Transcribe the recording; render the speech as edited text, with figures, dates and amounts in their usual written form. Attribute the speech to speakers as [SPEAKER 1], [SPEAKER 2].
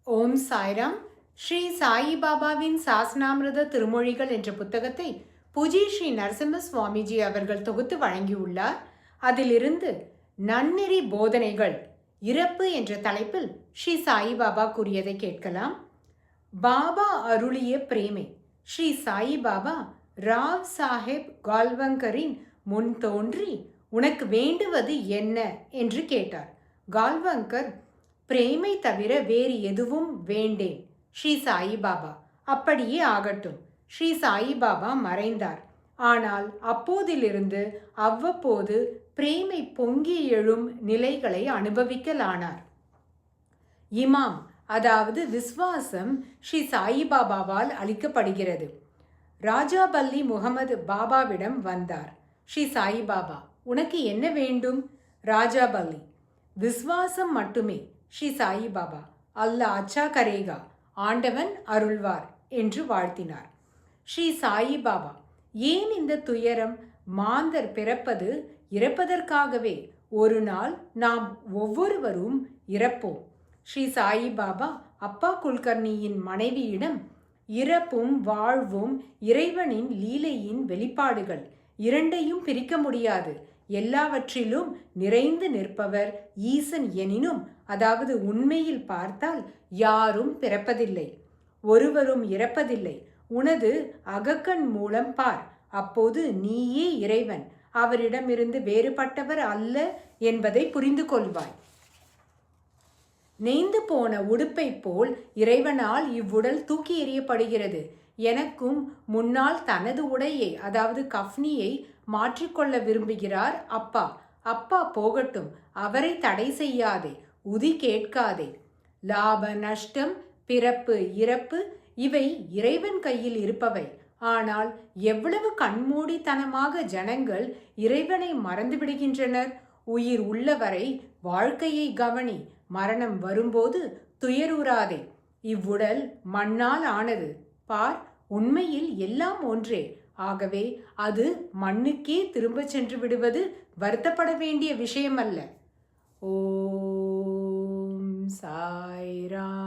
[SPEAKER 1] ஓம் சாய்ராம். ஸ்ரீ சாயி பாபாவின் சாஸ்னாமிரத திருமொழிகள் என்ற புத்தகத்தை பூஜ்ய ஸ்ரீ நரசிம்ம சுவாமிஜி அவர்கள் தொகுத்து வழங்கியுள்ளார். அதிலிருந்து நன்னெறி போதனைகள் இறப்பு என்ற தலைப்பில் ஸ்ரீ சாயி பாபா கூறியதை கேட்கலாம். பாபா அருளிய பிரேமை. ஸ்ரீ சாயி பாபா ராவ் சாஹேப் கால்வங்கரின் முன் தோன்றி உனக்கு வேண்டுவது என்ன என்று கேட்டார். கால்வங்கர், பிரேமை தவிர வேறு எதுவும் வேண்டேன் ஸ்ரீ சாயி பாபா. அப்படியே ஆகட்டும். ஸ்ரீ சாயி பாபா மறைந்தார். ஆனால் அப்போதிலிருந்து அவ்வப்போது பிரேமை பொங்கி எழும் நிலைகளை அனுபவிக்கலானார். இமாம், அதாவது விஸ்வாசம், ஸ்ரீ சாயி பாபாவால் அளிக்கப்படுகிறது. ராஜாபல்லி முகமது பாபாவிடம் வந்தார். ஸ்ரீ சாயி பாபா, உனக்கு என்ன வேண்டும்? ராஜாபல்லி, விஸ்வாசம் மட்டுமே. ஸ்ரீ சாயி பாபா, அல்லாஹ் அச்சா கரேகா, ஆண்டவன் அருள்வார் என்று வாழ்த்தினார். ஸ்ரீ சாயி பாபா, ஏன் இந்த துயரம்? மாந்தர் பிறப்பது இறப்பதற்காகவே. ஒரு நாள் நாம் ஒவ்வொருவரும் இறப்போம். ஸ்ரீ சாயி பாபா அப்பா குல்கர்ணியின் மனைவியிடம், இறப்பும் வாழ்வும் இறைவனின் லீலையின் வெளிப்பாடுகள், இரண்டையும் பிரிக்க முடியாது. எல்லாவற்றிலும் நிறைந்து நிற்பவர் ஈசன் எனினும், அதாவது உண்மையில் பார்த்தால் யாரும் பிறப்பதில்லை, ஒருவரும் இறப்பதில்லை. உனது அகக்கண் மூலம் பார், அப்போது நீயே இறைவன், அவரிடமிருந்து வேறுபட்டவர் அல்ல என்பதை புரிந்து கொள்வாய். நெய்ந்து போன உடுப்பை போல் இறைவனால் இவ்வுடல் தூக்கி எறியப்படுகிறது. எனக்கும் முன்னால் தனது உடையை, அதாவது கஃப்னியை மாற்றிக்கொள்ள விரும்புகிறார் அப்பா. அப்பா போகட்டும், அவரை தடை செய்யாதே, உதி கேட்காதே. லாப நஷ்டம், பிறப்பு இறப்பு இவை இறைவன் கையில் இருப்பவை. ஆனால் எவ்வளவு கண்மூடித்தனமாக ஜனங்கள் இறைவனை மறந்துவிடுகின்றனர். உயிர் உள்ளவரை வாழ்க்கையை கவனி. மரணம் வரும்போது துயருறாதே. இவ்வுடல் மண்ணால் ஆனது. பார், உண்மையில் எல்லாம் ஒன்றே. ஆகவே அது மண்ணுக்கே திரும்ப சென்று விடுவது வருத்தப்பட வேண்டிய விஷயமல்ல. ஓம் சாய்ராம்.